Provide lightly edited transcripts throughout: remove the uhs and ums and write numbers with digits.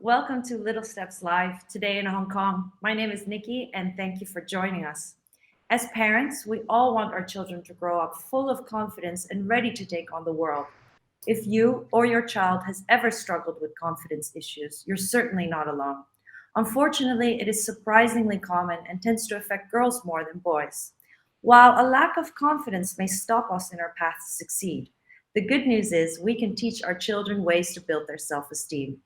Welcome to Little Steps Live today in Hong Kong. My name is Nikki and thank you for joining us. As parents, we all want our children to grow up full of confidence and ready to take on the world. If you or your child has ever struggled with confidence issues, you're certainly not alone. Unfortunately, it is surprisingly common and tends to affect girls more than boys. While a lack of confidence may stop us in our path to succeed, the good news is we can teach our children ways to build their self-esteem.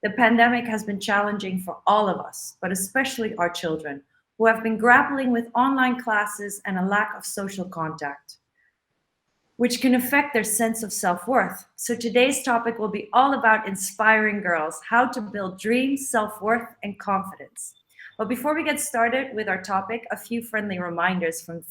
The pandemic has been challenging for all of us, but especially our children, who have been grappling with online classes and a lack of social contact, which can affect their sense of self-worth. So today's topic will be all about inspiring girls, how to build dreams, self-worth, and confidence. But before we get started with our topic, a few friendly reminders from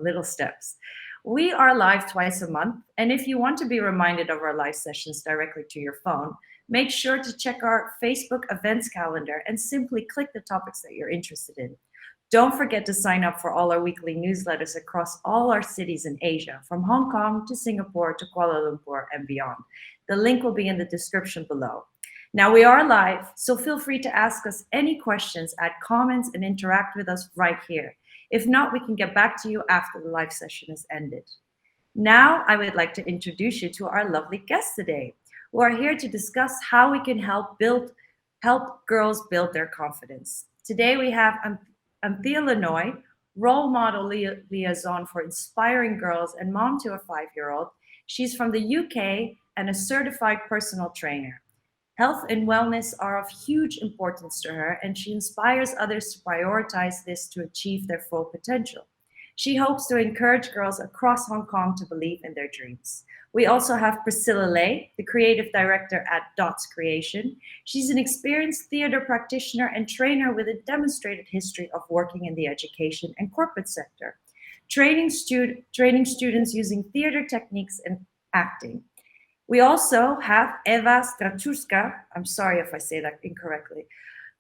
Little Steps. We are live twice a month, and if you want to be reminded of our live sessions directly to your phone, make sure to check our Facebook events calendar and simply click the topics that you're interested in. Don't forget to sign up for all our weekly newsletters across all our cities in Asia, from Hong Kong to Singapore to Kuala Lumpur and beyond. The link will be in the description below. Now we are live, so feel free to ask us any questions, add comments, and interact with us right here. If not, we can get back to you after the live session is ended. Now I would like to introduce you to our lovely guests today, who are here to discuss how we can help girls build their confidence. Today we have Anthea Lannoy, role model liaison for inspiring girls and mom to a 5-year-old. She's from the UK and a certified personal trainer. Health and wellness are of huge importance to her, and she inspires others to prioritize this to achieve their full potential. She hopes to encourage girls across Hong Kong to believe in their dreams. We also have Priscilla Lai, the creative director at Dots Creation. She's an experienced theater practitioner and trainer with a demonstrated history of working in the education and corporate sector, training students using theater techniques and acting. We also have Eva Stratuska, I'm sorry if I say that incorrectly,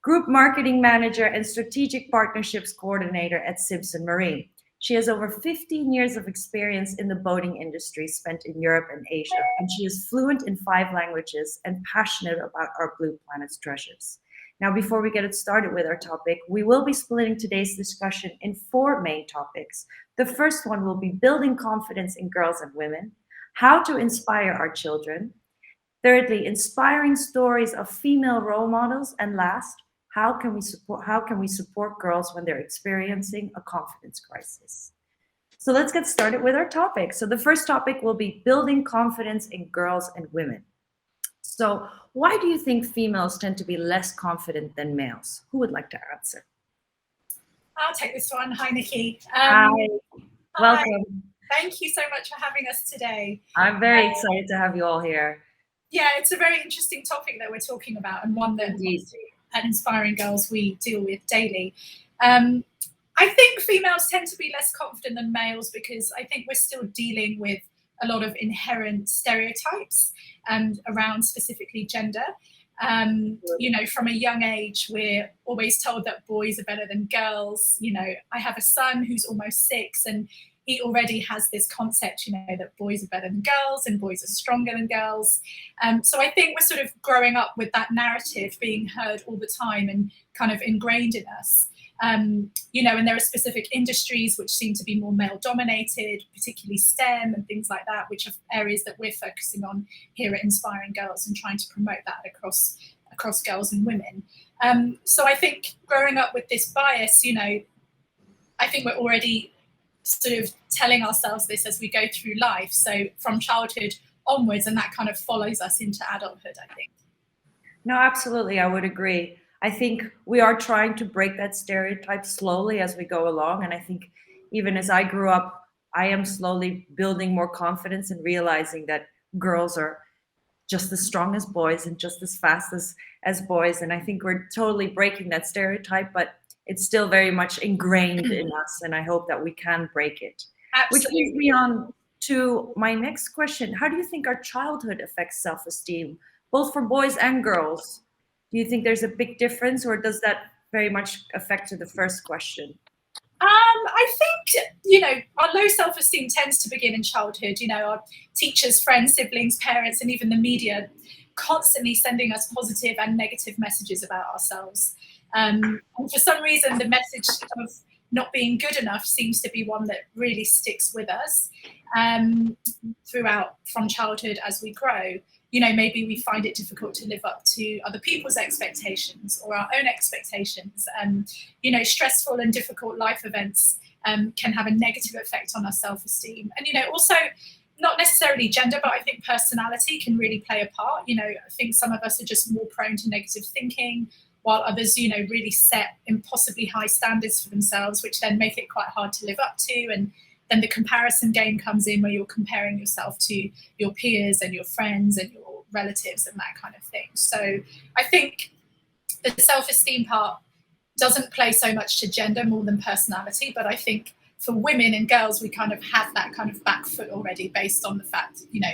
Group Marketing Manager and Strategic Partnerships Coordinator at Simpson Marine. She has over 15 years of experience in the boating industry spent in Europe and Asia, and she is fluent in 5 languages and passionate about our Blue Planet's treasures. Now, before we get started with our topic, we will be splitting today's discussion in 4 main topics. The first one will be building confidence in girls and women, how to inspire our children. Thirdly, inspiring stories of female role models, and last, how can we support girls when they're experiencing a confidence crisis? So let's get started with our topic. So the first topic will be building confidence in girls and women. So why do you think females tend to be less confident than males? Who would like to answer? I'll take this one. Hi, Nikki. Hi, welcome. Thank you so much for having us today. I'm very excited to have you all here. Yeah, it's a very interesting topic that we're talking about, and one that at Inspiring Girls we deal with daily. I think females tend to be less confident than males because I think we're still dealing with a lot of inherent stereotypes around specifically gender. You know, from a young age, we're always told that boys are better than girls. You know, I have a son who's almost 6, and he already has this concept, you know, that boys are better than girls and boys are stronger than girls. So I think we're sort of growing up with that narrative being heard all the time and kind of ingrained in us. You know, and there are specific industries which seem to be more male dominated, particularly STEM and things like that, which are areas that we're focusing on here at Inspiring Girls and trying to promote that across girls and women. So I think growing up with this bias, you know, I think we're already sort of telling ourselves this as we go through life. So from childhood onwards, and that kind of follows us into adulthood, I think. No, absolutely. I would agree. I think we are trying to break that stereotype slowly as we go along. And I think even as I grew up, I am slowly building more confidence and realizing that girls are just as strong as boys and just as fast as boys. And I think we're totally breaking that stereotype, but it's still very much ingrained in us. And I hope that we can break it. Absolutely. Which leads me on to my next question. How do you think our childhood affects self-esteem, both for boys and girls? Do you think there's a big difference, or does that very much affect to the first question? I think, you know, our low self-esteem tends to begin in childhood. You know, our teachers, friends, siblings, parents, and even the media constantly sending us positive and negative messages about ourselves. And for some reason, the message of not being good enough seems to be one that really sticks with us throughout from childhood as we grow. You know, maybe we find it difficult to live up to other people's expectations or our own expectations. You know, stressful and difficult life events can have a negative effect on our self-esteem. And, you know, also not necessarily gender, but I think personality can really play a part. You know, I think some of us are just more prone to negative thinking, while others, you know, really set impossibly high standards for themselves, which then make it quite hard to live up to. And then the comparison game comes in, where you're comparing yourself to your peers and your friends and your relatives and that kind of thing. So I think the self-esteem part doesn't play so much to gender more than personality, but I think for women and girls, we kind of have that kind of back foot already, based on the fact, you know,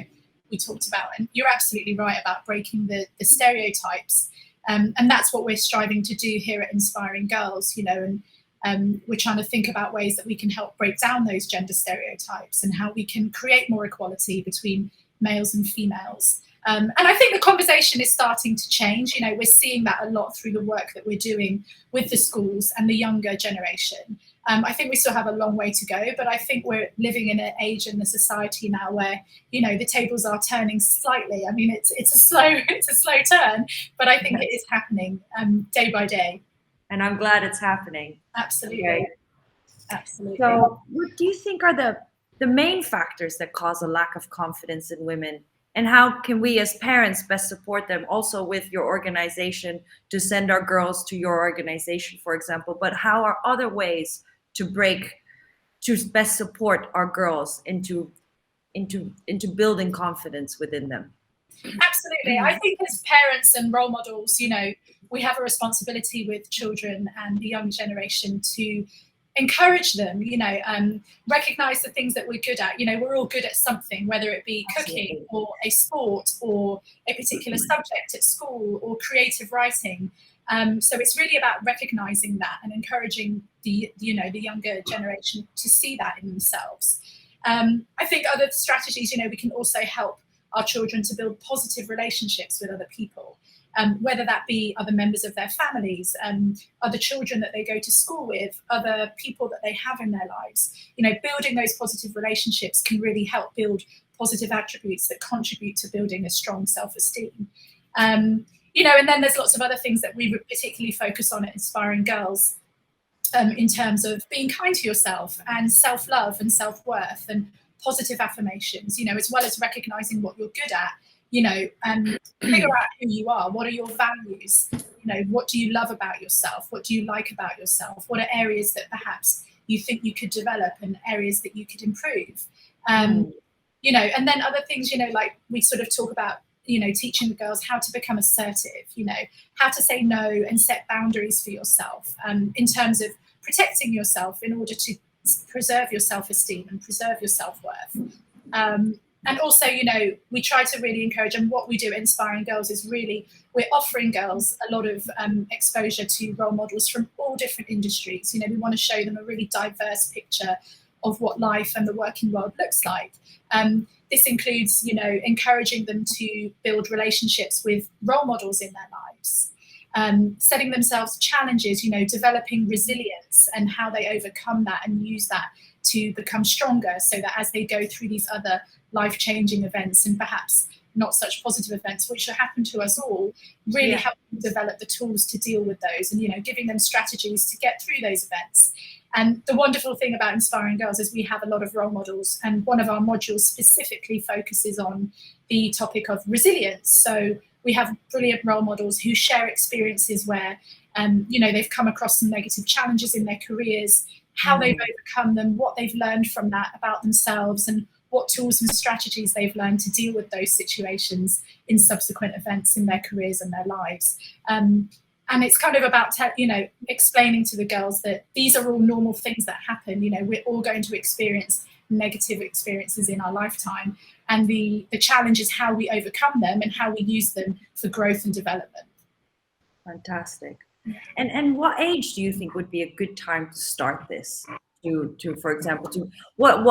we talked about. And you're absolutely right about breaking the stereotypes. And that's what we're striving to do here at Inspiring Girls, you know, and we're trying to think about ways that we can help break down those gender stereotypes and how we can create more equality between males and females. And I think the conversation is starting to change. You know, we're seeing that a lot through the work that we're doing with the schools and the younger generation. I think we still have a long way to go, but I think we're living in an age and a society now where, you know, the tables are turning slightly. I mean, it's a slow turn, but I think it is happening day by day. And I'm glad it's happening. Absolutely. Okay. Absolutely. So what do you think are the main factors that cause a lack of confidence in women? And how can we as parents best support them, also with your organization, to send our girls to your organization, for example? But how are other ways to best support our girls into building confidence within them? Absolutely. I think as parents and role models, you know, we have a responsibility with children and the young generation to encourage them, you know, recognize the things that we're good at. You know, we're all good at something, whether it be cooking or a sport or a particular subject at school or creative writing. So it's really about recognizing that and encouraging the younger generation to see that in themselves. I think other strategies, you know, we can also help our children to build positive relationships with other people. Whether that be other members of their families, other children that they go to school with, other people that they have in their lives. You know, building those positive relationships can really help build positive attributes that contribute to building a strong self-esteem. You know, and then there's lots of other things that we particularly focus on at Inspiring Girls, in terms of being kind to yourself and self-love and self-worth and positive affirmations, you know, as well as recognizing what you're good at. You know, figure out who you are. What are your values? You know, what do you love about yourself? What do you like about yourself? What are areas that perhaps you think you could develop and areas that you could improve? You know, and then other things, you know, like we sort of talk about, you know, teaching the girls how to become assertive, you know, how to say no and set boundaries for yourself, in terms of protecting yourself in order to preserve your self-esteem and preserve your self-worth. And also, you know, we try to really encourage, and what we do at Inspiring Girls is really, we're offering girls a lot of exposure to role models from all different industries. You know, we want to show them a really diverse picture of what life and the working world looks like. This includes, you know, encouraging them to build relationships with role models in their lives, setting themselves challenges, you know, developing resilience and how they overcome that and use that to become stronger, so that as they go through these other life-changing events and perhaps not such positive events, which happen to us all, really help them develop the tools to deal with those, and, you know, giving them strategies to get through those events. And the wonderful thing about Inspiring Girls is we have a lot of role models, and one of our modules specifically focuses on the topic of resilience. So we have brilliant role models who share experiences where, you know, they've come across some negative challenges in their careers, how they've overcome them, what they've learned from that about themselves, and what tools and strategies they've learned to deal with those situations in subsequent events in their careers and their lives. And it's kind of about, you know, explaining to the girls that these are all normal things that happen. You know, we're all going to experience negative experiences in our lifetime. And the challenge is how we overcome them and how we use them for growth and development. Fantastic. And what age do you think would be a good time to start this? To for example,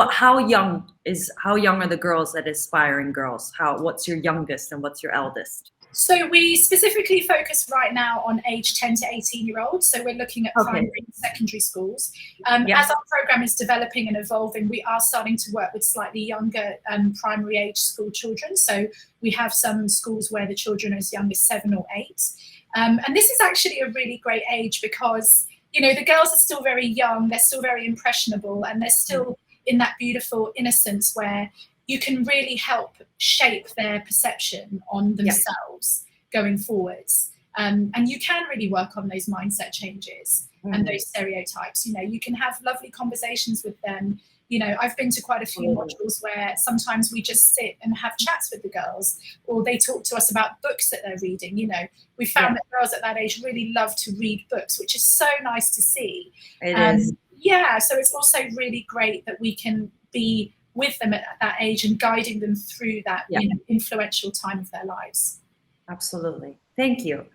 how young are the girls at Inspiring Girls? What's your youngest and what's your eldest? So we specifically focus right now on age 10 to 18-year-olds. So we're looking at primary and secondary schools. As our program is developing and evolving, we are starting to work with slightly younger primary age school children. So we have some schools where the children are as young as 7 or 8. And this is actually a really great age because, you know, the girls are still very young, they're still very impressionable, and they're still in that beautiful innocence where you can really help shape their perception on themselves going forwards. And you can really work on those mindset changes and those stereotypes. You know, you can have lovely conversations with them. You know, I've been to quite a few modules where sometimes we just sit and have chats with the girls, or they talk to us about books that they're reading. You know, we found that girls at that age really love to read books, which is so nice to see. It is. Yeah, so it's also really great that we can be with them at that age and guiding them through that you know, influential time of their lives. Absolutely. Thank you.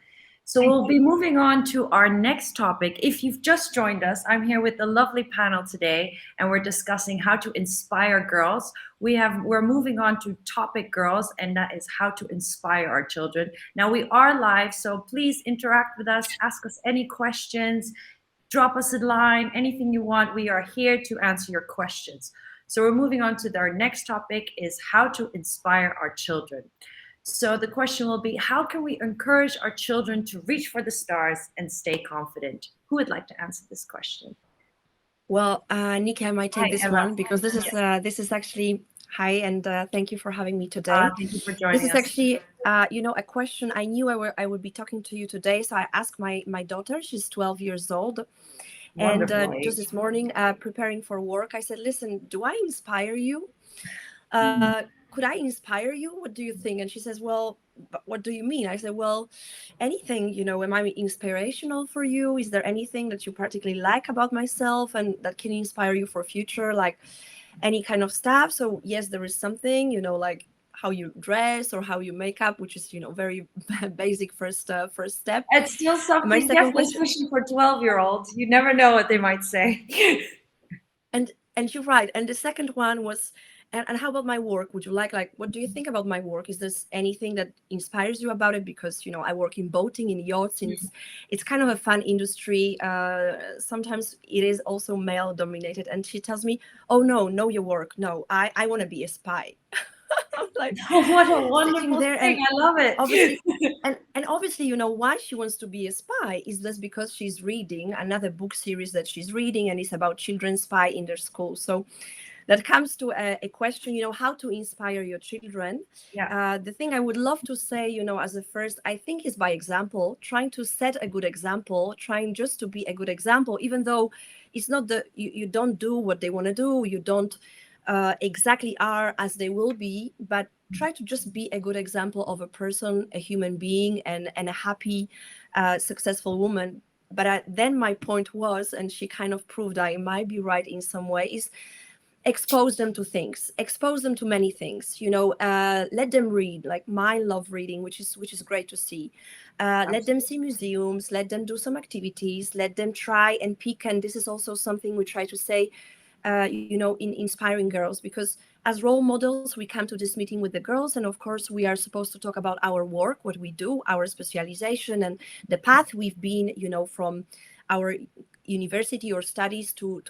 So we'll be moving on to our next topic. If you've just joined us, I'm here with a lovely panel today, and we're discussing how to inspire girls. We're moving on to topic girls, and that is how to inspire our children. Now we are live, so please interact with us, ask us any questions, drop us a line, anything you want. We are here to answer your questions. So we're moving on to our next topic, is how to inspire our children. So the question will be, how can we encourage our children to reach for the stars and stay confident? Who would like to answer this question? Well, Nikki, I might take this one because this is actually, hi, and thank you for having me today. Thank you for joining us. This is actually, you know, a question I knew I would be talking to you today. So I asked my daughter, she's 12 years old. Wonderful and just this morning, preparing for work, I said, listen, do I inspire you? Could I inspire you? What do you think? And she says, well, what do you mean? I said, well, anything, you know, am I inspirational for you? Is there anything that you particularly like about myself and that can inspire you for future, like any kind of stuff? So yes, there is something, you know, like how you dress or how you make up, which is, you know, very basic first step. It's still something definitely pushing for 12-year-olds. You never know what they might say. and you're right. And the second one was, and how about my work? Would you like, what do you think about my work? Is there anything that inspires you about it? Because, you know, I work in boating, in yachts. It's kind of a fun industry. Sometimes it is also male dominated. And she tells me, oh, no, know your work. No, I want to be a spy. Like, what a wonderful thing. I love it. Obviously, and obviously, you know, why she wants to be a spy is just because she's reading another book series that she's reading, and it's about children spy in their school. So that comes to a question, you know, how to inspire your children. The thing I would love to say, you know, as a first, I think, is by example, trying to set a good example, trying just to be a good example, even though it's not you don't do what they want to do, you don't exactly are as they will be, but try to just be a good example of a person, a human being, and a happy, successful woman. But then my point was, and she kind of proved I might be right in some way, is expose them to things, expose them to many things, you know, let them read, like mine love reading, which is great to see. Let them see museums, let them do some activities, let them try and pick. And this is also something we try to say, you know, in inspiring girls, because as role models, we come to this meeting with the girls, and of course we are supposed to talk about our work, what we do, our specialization, and the path we've been, you know, from our university or studies to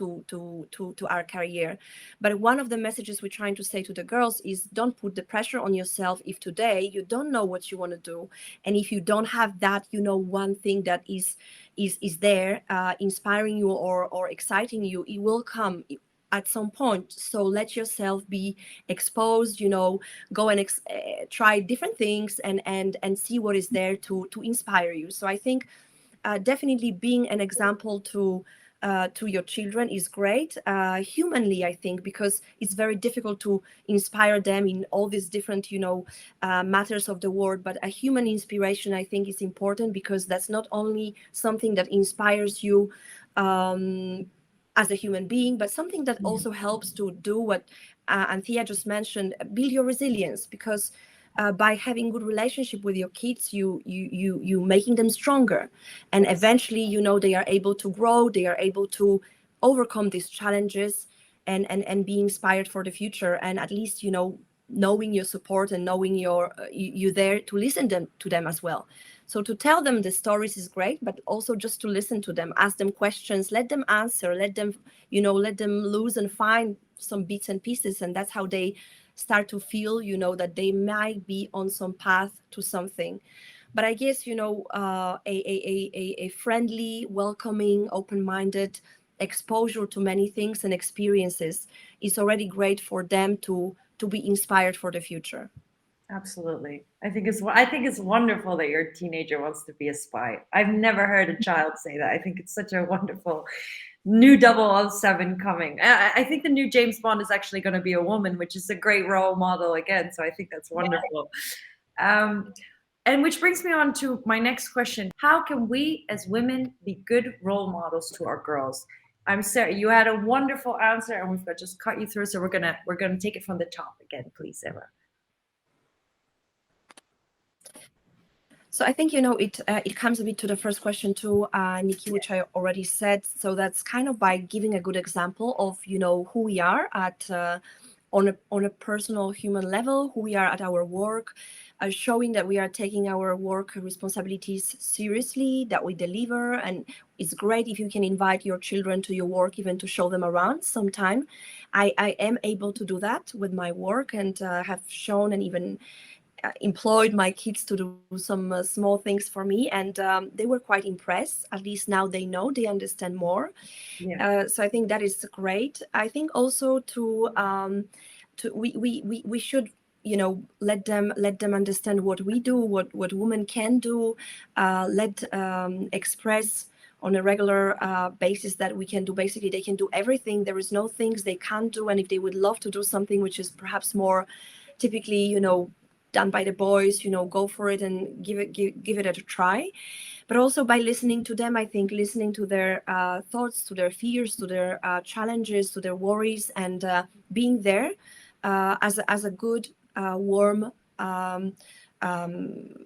our career. But one of the messages we're trying to say to the girls is, don't put the pressure on yourself if today you don't know what you want to do, and if you don't have that, you know, one thing that is there inspiring you or exciting you, it will come at some point. So let yourself be exposed, you know, go and try different things and see what is there to inspire you. So I think definitely being an example to your children is great, humanly, I think, because it's very difficult to inspire them in all these different, you know, matters of the world. But a human inspiration, I think, is important, because that's not only something that inspires you as a human being, but something that also helps to do what Anthea just mentioned, build your resilience, because by having good relationship with your kids, you making them stronger, and eventually, you know, they are able to grow, they are able to overcome these challenges and be inspired for the future. And at least, you know, knowing your support and knowing you there to listen to them as well. So to tell them the stories is great, but also just to listen to them, ask them questions, let them answer, let them lose and find some bits and pieces, and that's how they start to feel, that they might be on some path to something. But I guess, a friendly, welcoming, open-minded exposure to many things and experiences is already great for them to be inspired for the future. Absolutely. I think it's wonderful that your teenager wants to be a spy. I've never heard a child say that. I think it's such a wonderful new 007 coming. I think the new James Bond is actually going to be a woman, which is a great role model again. So I think that's wonderful. And which brings me on to my next question. How can we as women be good role models to our girls? I'm sorry, you had a wonderful answer and we've just cut you through. So we're gonna take it from the top again, please, Emma. So I think, it comes a bit to the first question too, Nikki, which I already said. So that's kind of by giving a good example of, who we are at on a personal human level, who we are at our work, showing that we are taking our work responsibilities seriously, that we deliver. And it's great if you can invite your children to your work, even to show them around sometime. I am able to do that with my work, and have shown and even employed my kids to do some small things for me, and they were quite impressed. At least now they know, they understand more. So I think that is great. I think also we should let them understand what we do, what women can do, let express on a regular basis that we can do, basically they can do everything. There is no things they can't do, and if they would love to do something which is perhaps more typically done by the boys, go for it and give it a try. But also by listening to them, I think listening to their thoughts, to their fears, to their challenges, to their worries, and being there as a good, warm,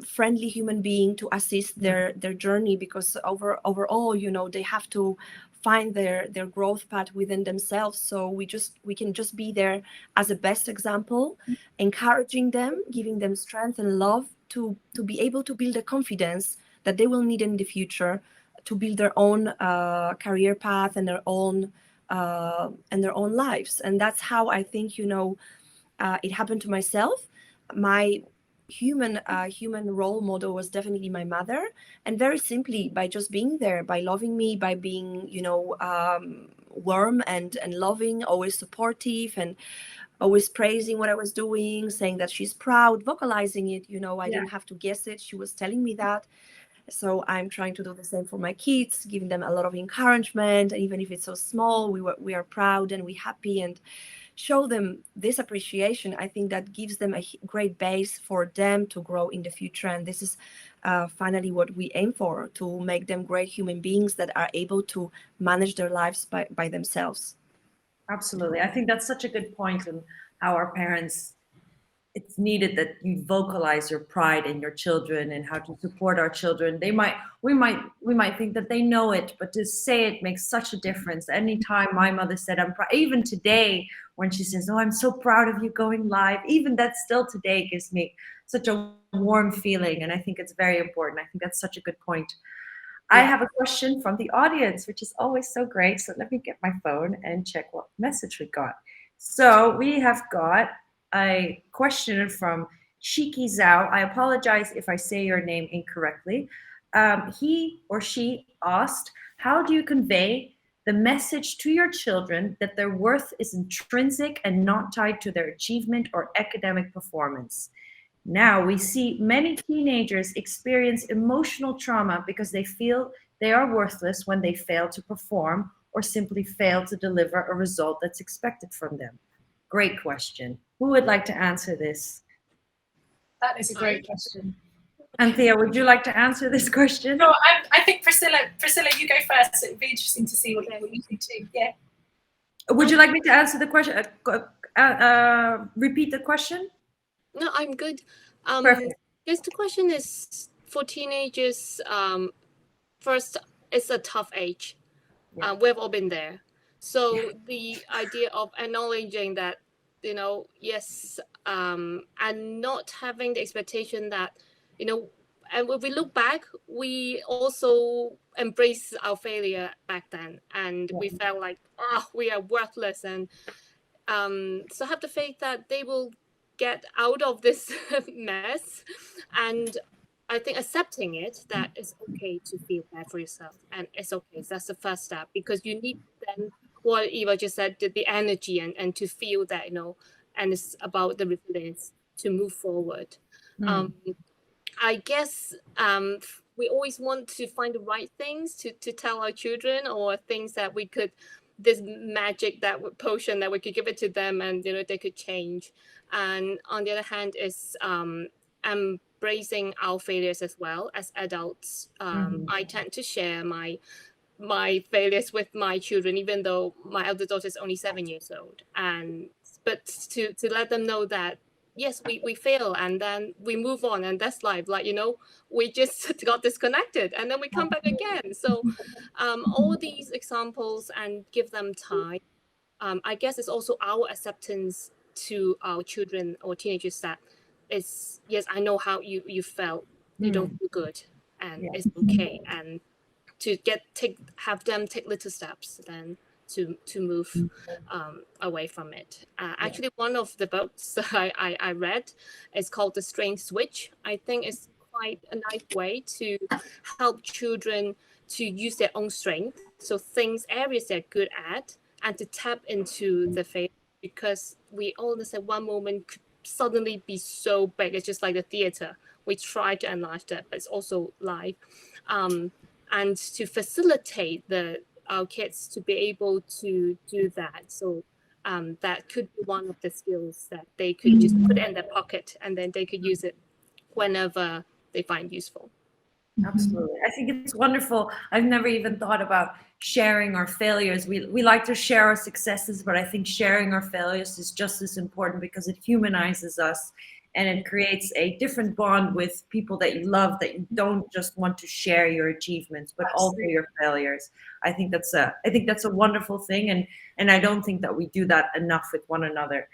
friendly human being to assist their journey, because overall, they have to find their growth path within themselves. So we can just be there as a best example, encouraging them, giving them strength and love to be able to build a confidence that they will need in the future to build their own career path and their own lives. And that's how I think it happened to myself. My human role model was definitely my mother, and very simply by just being there, by loving me, by being warm and loving, always supportive, and always praising what I was doing, saying that she's proud, vocalizing it. I didn't have to guess it, she was telling me that. So I'm trying to do the same for my kids, giving them a lot of encouragement, even if it's so small. We are proud and we're happy, and show them this appreciation. I think that gives them a great base for them to grow in the future. And this is finally what we aim for, to make them great human beings that are able to manage their lives by themselves. Absolutely. I think that's such a good point, and how our parents, it's needed that you vocalize your pride in your children and how to support our children. We might think that they know it, but to say it makes such a difference. Anytime my mother said I'm proud, even today when she says, "Oh, I'm so proud of you going live," even that still today gives me such a warm feeling. And I think it's very important. I think that's such a good point. I have a question from the audience, which is always so great. So let me get my phone and check what message we got. So we have got a question from Shiki Zhao. I apologize if I say your name incorrectly. He or she asked, how do you convey the message to your children that their worth is intrinsic and not tied to their achievement or academic performance? Now we see many teenagers experience emotional trauma because they feel they are worthless when they fail to perform or simply fail to deliver a result that's expected from them. Great question. Who would like to answer this? That is a great question. Anthea, would you like to answer this question? No, I think Priscilla, you go first. It would be interesting to see what you think too. Yeah. Would you like me to answer the question? Repeat the question? No, I'm good. Perfect. Because the question is for teenagers. First, it's a tough age. We've all been there. So the idea of acknowledging that yes, and not having the expectation that, and when we look back, we also embrace our failure back then, and we felt like, we are worthless, and so have the faith that they will get out of this mess. And I think accepting it, that it's okay to feel bad for yourself, and it's okay. That's the first step, because you need then what Eva just said, the energy and to feel that, and it's about the resilience to move forward. I guess we always want to find the right things to tell our children, or things that we could, this magic potion that we could give it to them, and they could change. And on the other hand is embracing our failures as well as adults. I tend to share my failures with my children, even though my elder daughter is only 7 years old, but to let them know that yes, we fail, and then we move on, and that's life. Like, we just got disconnected, and then we come back again. So all these examples, and give them time. I guess it's also our acceptance to our children or teenagers that it's, yes, I know how you felt. You don't feel good, and it's okay. And to have them take little steps then to move away from it. Actually, one of the books I read is called The Strength Switch. I think it's quite a nice way to help children to use their own strength, so areas they're good at, and to tap into the faith, because we all understand one moment could suddenly be so big. It's just like the theater. We try to enlarge that, but it's also live. And to facilitate our kids to be able to do that. So that could be one of the skills that they could just put in their pocket, and then they could use it whenever they find useful. Absolutely. I think it's wonderful. I've never even thought about sharing our failures. We like to share our successes, but I think sharing our failures is just as important, because it humanizes us, and it creates a different bond with people that you love, that you don't just want to share your achievements, but also your failures. I think that's a wonderful thing, and I don't think that we do that enough with one another.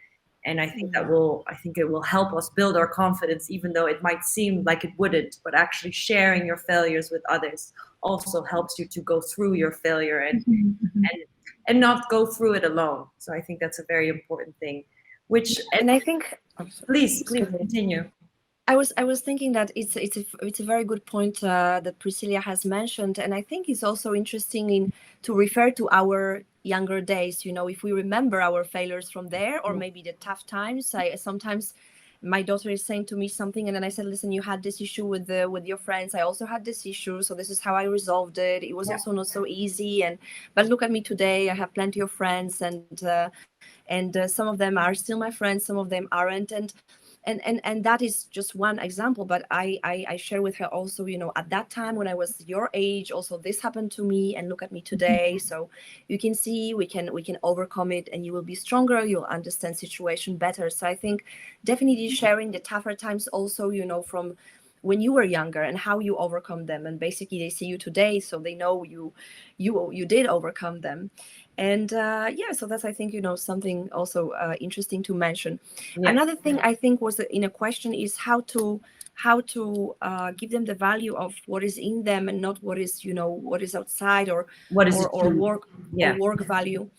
And I think it will help us build our confidence, even though it might seem like it wouldn't. But actually sharing your failures with others also helps you to go through your failure and not go through it alone. So I think that's a very important thing. And I think, please continue. I was thinking that it's a very good point that Priscilla has mentioned, and I think it's also interesting to refer to our younger days. If we remember our failures from there, or maybe the tough times. Sometimes my daughter is saying to me something, and then I said, "Listen, you had this issue with your friends. I also had this issue, so this is how I resolved it. It was also not so easy, but look at me today. I have plenty of friends, and some of them are still my friends, some of them aren't." And that is just one example, but I share with her also, at that time when I was your age, also this happened to me, and look at me today. So you can see we can overcome it, and you will be stronger, you'll understand situation better. So I think definitely sharing the tougher times also, from when you were younger and how you overcome them, and basically they see you today, so they know you did overcome them. And so that's, I think, something also interesting to mention. Another thing I think was in a question is how to give them the value of what is in them, and not what is outside, or work value.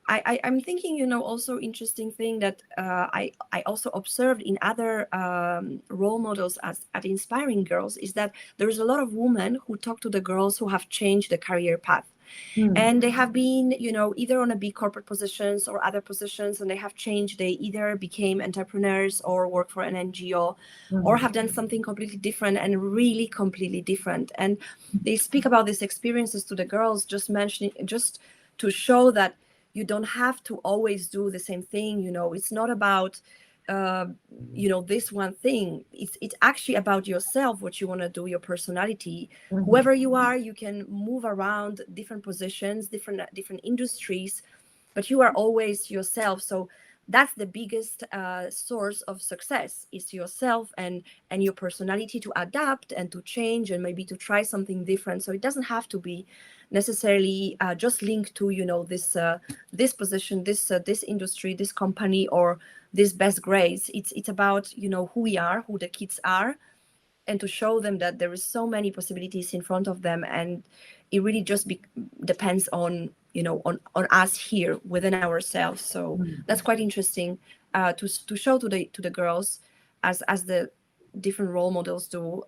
I'm thinking, also interesting thing that I also observed in other role models at Inspiring Girls, is that there's a lot of women who talk to the girls who have changed the career path. And they have been, either on a big corporate positions or other positions, and they have changed. They either became entrepreneurs or work for an NGO, or have done something completely different, and really completely different. And they speak about these experiences to the girls, just to show that you don't have to always do the same thing. It's not about this one thing. It's actually about yourself, what you want to do, your personality. Whoever you are, you can move around different positions, different industries, but you are always yourself. So that's the biggest source of success, is yourself and your personality to adapt and to change and maybe to try something different. So it doesn't have to be necessarily just linked to, you know, this position, this industry, this company, or this best grades. It's about, you know, who we are, who the kids are, and to show them that there is so many possibilities in front of them, and it really just depends on, you know, on us here within ourselves. So that's quite interesting to show to the girls as the different role models do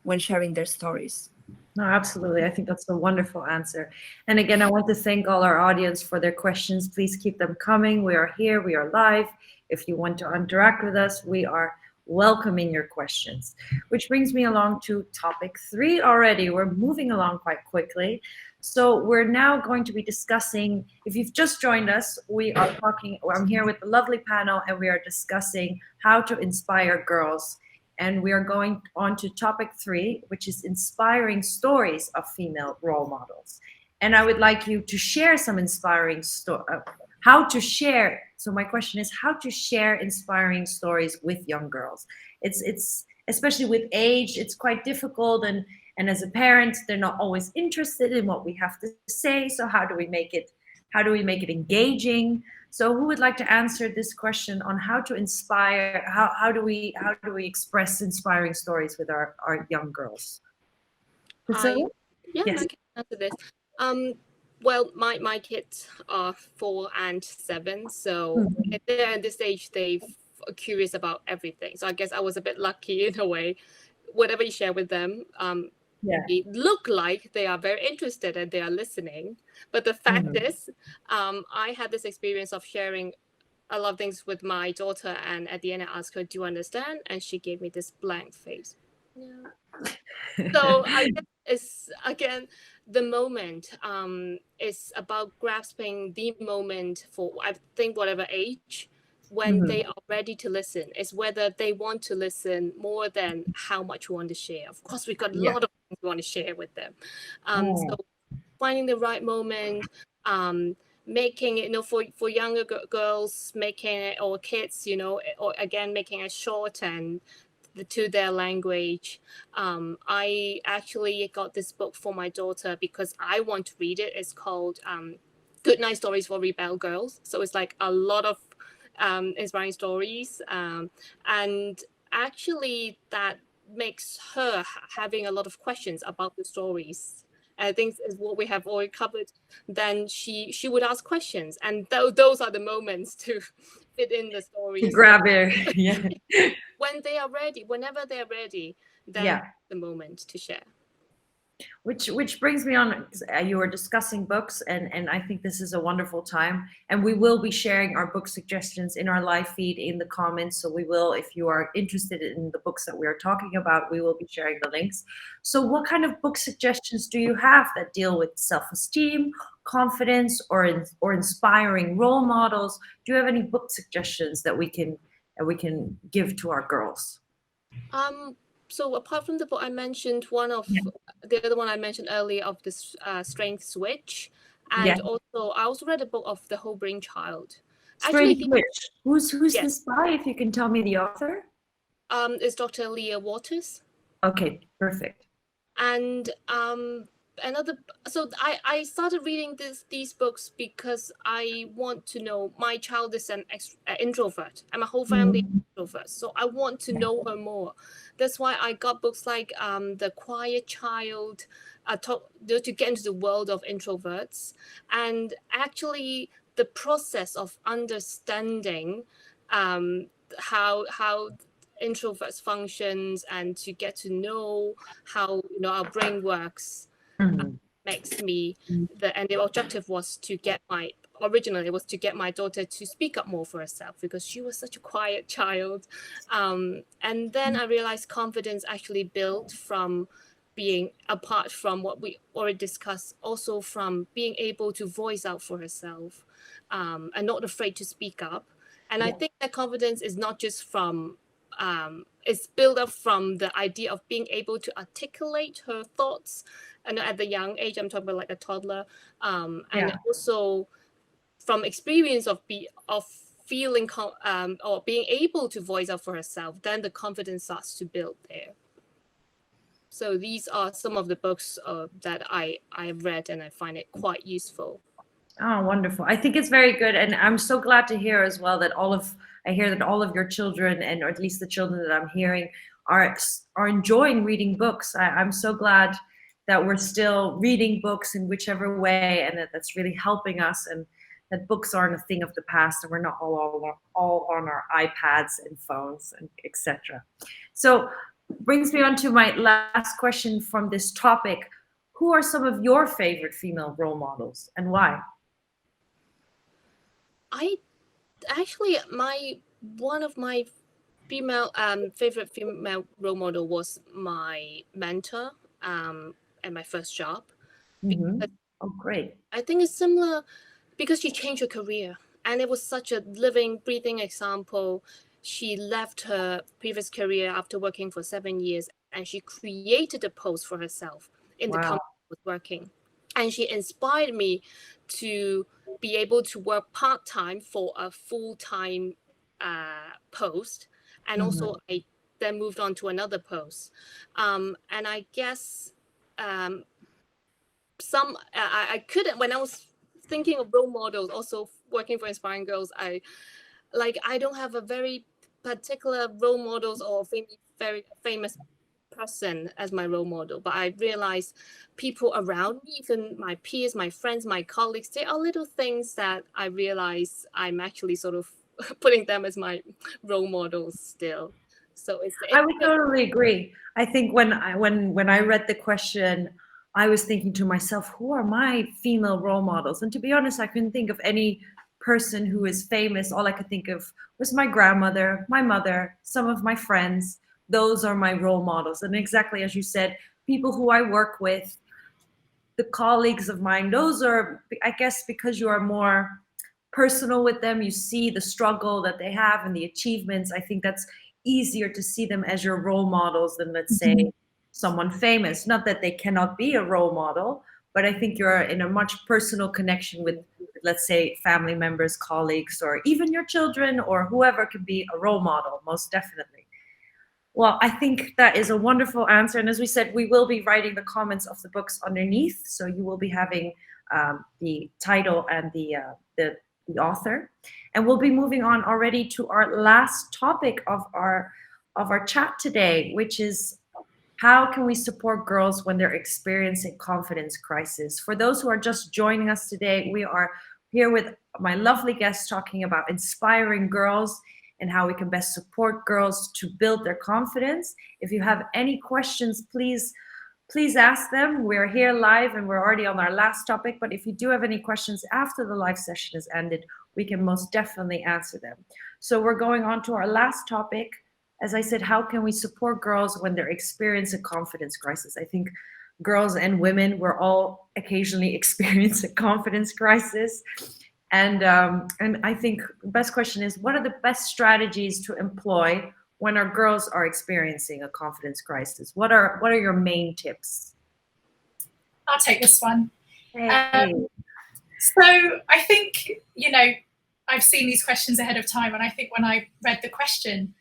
when sharing their stories. No, absolutely. I think that's a wonderful answer. And again, I want to thank all our audience for their questions. Please keep them coming. We are here. We are live. If you want to interact with us, we are welcoming your questions. Which brings me along to topic 3 already. We're moving along quite quickly. So we're now going to be discussing, if you've just joined us, I'm here with the lovely panel, and we are discussing how to inspire girls. And we are going on to topic 3, which is inspiring stories of female role models. And I would like you to share some inspiring how to share. So my question is how to share inspiring stories with young girls. It's especially with age, it's quite difficult. And as a parent, they're not always interested in what we have to say. So how do we make it engaging? So who would like to answer this question on how to inspire, how do we express inspiring stories with our young girls? Priscilla? Yes. I can answer this. Well, my kids are 4 and 7, so they're at this age, they're curious about everything. So I guess I was a bit lucky in a way. Whatever you share with them, it look like they are very interested and they are listening. But the fact is, I had this experience of sharing a lot of things with my daughter, and at the end I asked her, "Do you understand?" And she gave me this blank face. Yeah. So I guess it's again the moment. It's about grasping the moment for, I think, whatever age, when they are ready to listen. It's whether they want to listen more than how much we want to share. Of course, we've got a lot of things we want to share with them. So finding the right moment, making it, you know, for younger girls, making it, or kids, you know, or again making it short and to their language. I actually got this book for my daughter because I want to read it. It's called Good Night Stories for Rebel Girls. So it's like a lot of inspiring stories, and actually that makes her having a lot of questions about the stories. I think is what we have already covered. Then she would ask questions, and those are the moments to fit in the stories. To grab it, yeah. When they are ready, whenever they're ready, then the moment to share. Which brings me on, you were discussing books, and I think this is a wonderful time, and we will be sharing our book suggestions in our live feed in the comments. So we will, if you are interested in the books that we are talking about, we will be sharing the links. So what kind of book suggestions do you have that deal with self-esteem, confidence, or inspiring role models? Do you have any book suggestions that we can give to our girls? So apart from the book I mentioned, the other one I mentioned earlier of this Strength Switch, and also I also read a book of The Whole Brain Child. Strength Switch. Who's this by? If you can tell me the author. It's Dr. Leah Waters. Okay, perfect. And so I started reading these books because I want to know. My child is an introvert, and my whole family is introvert, so I want to know her more. That's why I got books like The Quiet Child, to get into the world of introverts, and actually the process of understanding how introverts functions, and to get to know how, you know, our brain works. Makes me and the objective was to get my daughter to speak up more for herself, because she was such a quiet child, and then I realized confidence actually built from being, apart from what we already discussed, also from being able to voice out for herself, and not afraid to speak up. And I think that confidence is not just from it's built up from the idea of being able to articulate her thoughts, and at the young age, I'm talking about like a toddler, and also from experience of feeling or being able to voice out for herself, then the confidence starts to build there. So these are some of the books that I read, and I find it quite useful. Oh, wonderful. I think it's very good. And I'm so glad to hear as well that I hear that all of your children, and or at least the children that I'm hearing, are enjoying reading books. I'm so glad that we're still reading books in whichever way, and that's really helping us, and that books aren't a thing of the past, and we're not all on our iPads and phones and etc. So brings me on to my last question from this topic. Who are some of your favorite female role models and why? One of my favorite female role model was my mentor at my first job. Mm-hmm. Oh, great. I think it's similar because she changed her career, and it was such a living, breathing example. She left her previous career after working for 7 years, and she created a post for herself in the company she was working. And she inspired me to be able to work part-time for a full-time post. And also I then moved on to another post. And I guess I couldn't, when I was thinking of role models, also working for Inspiring Girls, I don't have a very particular role models or very famous person as my role model, but I realized people around me, even my peers, my friends, my colleagues, there are little things that I realize I'm actually sort of putting them as my role models still. So I would totally agree. I think when I read the question, I was thinking to myself, who are my female role models? And to be honest, I couldn't think of any person who is famous. All I could think of was my grandmother, my mother, some of my friends. Those are my role models. And exactly as you said, people who I work with, the colleagues of mine, those are, I guess, because you are more personal with them, you see the struggle that they have and the achievements. I think that's easier to see them as your role models than, let's say, someone famous. Not that they cannot be a role model, but I think you're in a much personal connection with, let's say, family members, colleagues, or even your children, or whoever can be a role model, most definitely. Well, I think that is a wonderful answer. And as we said, we will be writing the comments of the books underneath. So you will be having the title and the author. And we'll be moving on already to our last topic of our chat today, which is how can we support girls when they're experiencing confidence crisis? For those who are just joining us today, we are here with my lovely guests talking about inspiring girls and how we can best support girls to build their confidence. If you have any questions, please ask them. We're here live and we're already on our last topic, but if you do have any questions after the live session is ended, we can most definitely answer them. So we're going on to our last topic. As I said, how can we support girls when they're experiencing a confidence crisis? I think girls and women, we're all occasionally experiencing a confidence crisis. And I think the best question is, what are the best strategies to employ when our girls are experiencing a confidence crisis? What are your main tips? I'll take this one. Hey. So I think, I've seen these questions ahead of time, and I think when I read the question,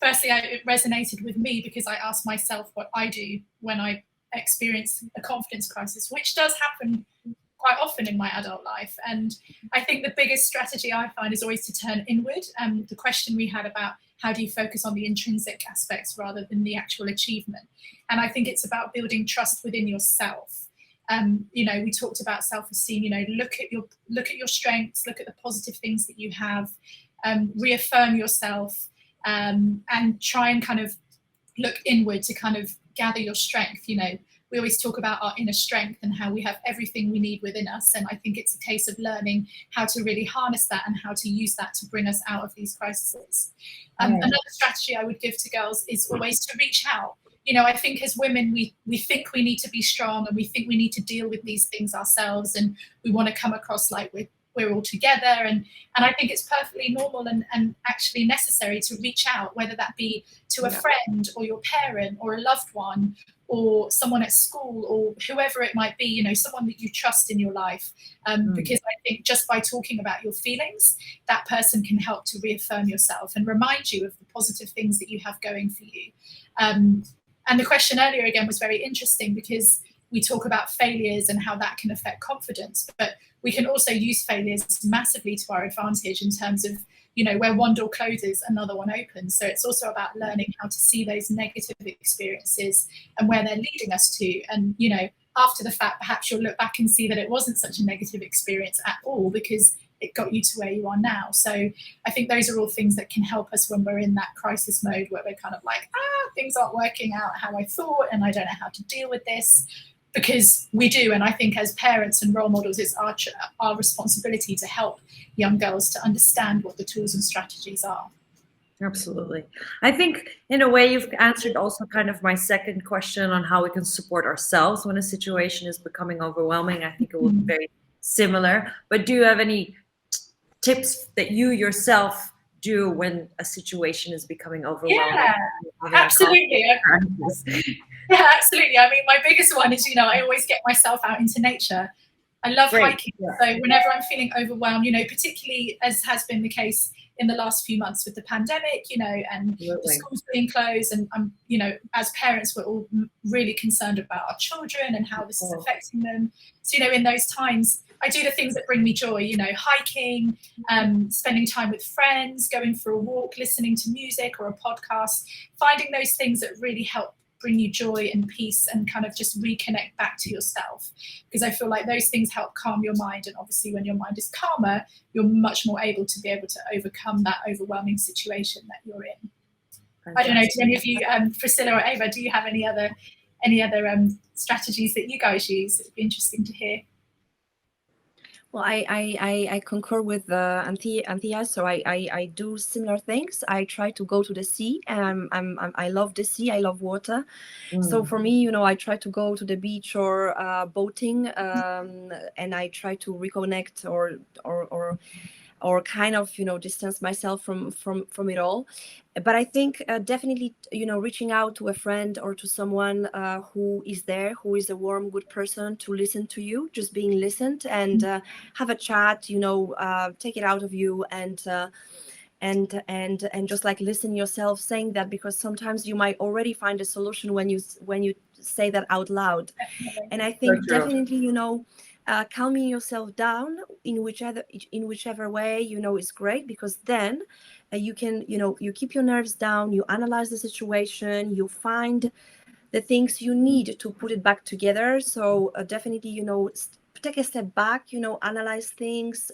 firstly, it resonated with me because I asked myself what I do when I experience a confidence crisis, which does happen quite often in my adult life. And I think the biggest strategy I find is always to turn inward. The question we had about how do you focus on the intrinsic aspects rather than the actual achievement? And I think it's about building trust within yourself. We talked about self-esteem. Look at your strengths, look at the positive things that you have, reaffirm yourself, and try and kind of look inward to kind of gather your strength. We always talk about our inner strength and how we have everything we need within us. And I think it's a case of learning how to really harness that and how to use that to bring us out of these crises. Another strategy I would give to girls is always to reach out. I think as women, we think we need to be strong and we think we need to deal with these things ourselves, and we want to come across like we're we're all together. And I think it's perfectly normal and actually necessary to reach out, whether that be to a friend or your parent or a loved one or someone at school or whoever it might be, you know, someone that you trust in your life. Because I think just by talking about your feelings, that person can help to reaffirm yourself and remind you of the positive things that you have going for you. And the question earlier again was very interesting, because we talk about failures and how that can affect confidence, but we can also use failures massively to our advantage in terms of, you know, where one door closes, another one opens. So it's also about learning how to see those negative experiences and where they're leading us to. And, you know, after the fact, perhaps you'll look back and see that it wasn't such a negative experience at all, because it got you to where you are now. So I think those are all things that can help us when we're in that crisis mode where we're kind of like, things aren't working out how I thought, and I don't know how to deal with this. Because we do, and I think as parents and role models, it's our responsibility to help young girls to understand what the tools and strategies are. Absolutely. I think in a way you've answered also kind of my second question on how we can support ourselves when a situation is becoming overwhelming. I think it will be very similar. But do you have any tips that you yourself do when a situation is becoming overwhelming? Yeah, absolutely. Yeah, absolutely. I mean, my biggest one is, you know, I always get myself out into nature. I love hiking. Yeah. So whenever I'm feeling overwhelmed, you know, particularly as has been the case in the last few months with the pandemic, you know, and the schools being closed, and you know, as parents, we're all really concerned about our children and how this is affecting them. So, you know, in those times, I do the things that bring me joy, you know, hiking, spending time with friends, going for a walk, listening to music or a podcast, finding those things that really help bring you joy and peace and kind of just reconnect back to yourself. Because I feel like those things help calm your mind. And obviously when your mind is calmer, you're much more able to be able to overcome that overwhelming situation that you're in. Fantastic. I don't know, do any of you, Priscilla or Ava, do you have any other strategies that you guys use? It'd be interesting to hear. Well, I concur with Anthea. So I do similar things. I try to go to the sea. I love the sea. I love water. So for me, you know, I try to go to the beach or boating, and I try to reconnect or kind of, you know, distance myself from it all. But I think definitely, you know, reaching out to a friend or to someone who is there, who is a warm, good person to listen to you, just being listened, and have a chat, you know, take it out of you, and just like listen yourself saying that, because sometimes you might already find a solution when you say that out loud. And I think definitely, you know, calming yourself down in whichever way, you know, is great, because then you can, you know, you keep your nerves down, you analyze the situation, you find the things you need to put it back together. So definitely, you know, take a step back, you know, analyze things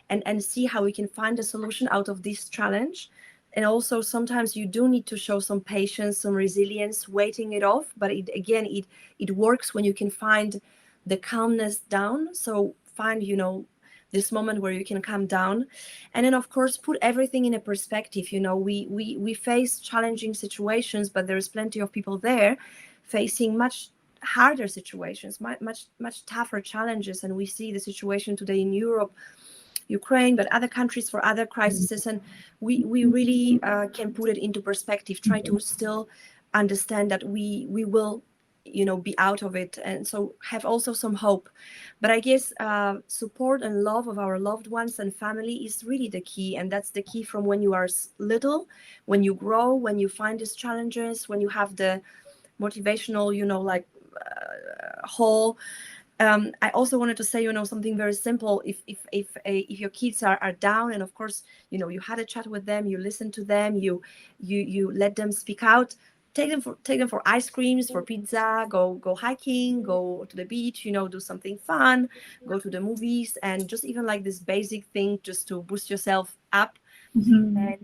and see how we can find a solution out of this challenge. And also sometimes you do need to show some patience, some resilience, waiting it off. But it works when you can find the calmness down. So find, you know, this moment where you can calm down. And then of course put everything in a perspective. You know, we face challenging situations, but there's plenty of people there facing much harder situations, much tougher challenges. And we see the situation today in Europe, Ukraine, but other countries for other crises. And we really can put it into perspective, try to still understand that we will, you know, be out of it, and so have also some hope. But I guess support and love of our loved ones and family is really the key, and that's the key from when you are little, when you grow, when you find these challenges, when you have the motivational, you know, like whole. I also wanted to say, you know, something very simple. If your kids are down, and of course, you know, you had a chat with them, you listen to them, you let them speak out. Take them for ice creams, for pizza, go hiking, go to the beach, you know, do something fun, go to the movies, and just even like this basic thing just to boost yourself up. And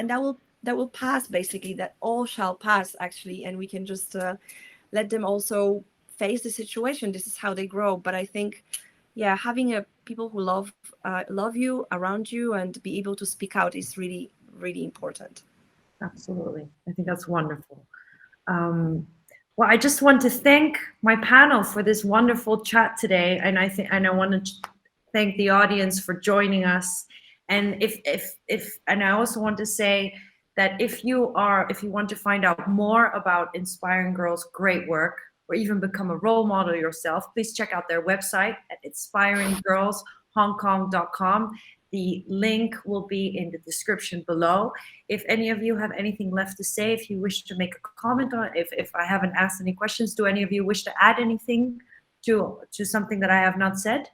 that will pass, basically. That all shall pass, actually, and we can just let them also face the situation. This is how they grow. But I think, yeah, having people who love you around you and be able to speak out is really, really important. Absolutely. I think that's wonderful. Well, I just want to thank my panel for this wonderful chat today. And I want to thank the audience for joining us. And and I also want to say that if you want to find out more about Inspiring Girls' great work, or even become a role model yourself, please check out their website at inspiringgirlshongkong.com. The link will be in the description below. If any of you have anything left to say, if you wish to make a comment on, if I haven't asked any questions, do any of you wish to add anything to something that I have not said?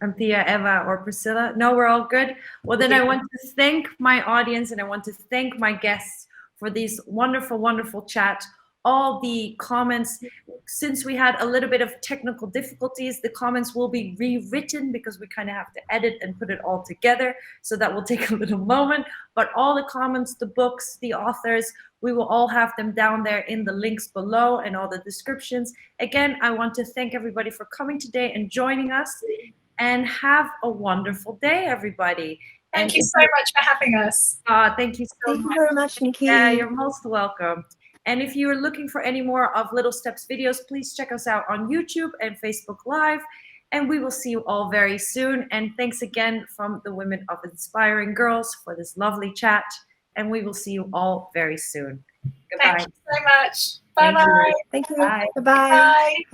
Anthea, Eva, or Priscilla? No, we're all good. Well, then I want to thank my audience, and I want to thank my guests for these wonderful, wonderful chat. All the comments, since we had a little bit of technical difficulties, the comments will be rewritten because we kind of have to edit and put it all together. So that will take a little moment. But all the comments, the books, the authors, we will all have them down there in the links below and all the descriptions. Again, I want to thank everybody for coming today and joining us. And have a wonderful day, everybody. Thank you so much for having us. Thank you so much. Thank you very much, Nikki. Yeah, you're most welcome. And if you're looking for any more of Little Steps videos, please check us out on YouTube and Facebook Live. And we will see you all very soon. And thanks again from the women of Inspiring Girls for this lovely chat. And we will see you all very soon. Goodbye. Thank you so much. Bye-bye. Thank you. Bye. Bye-bye. Bye.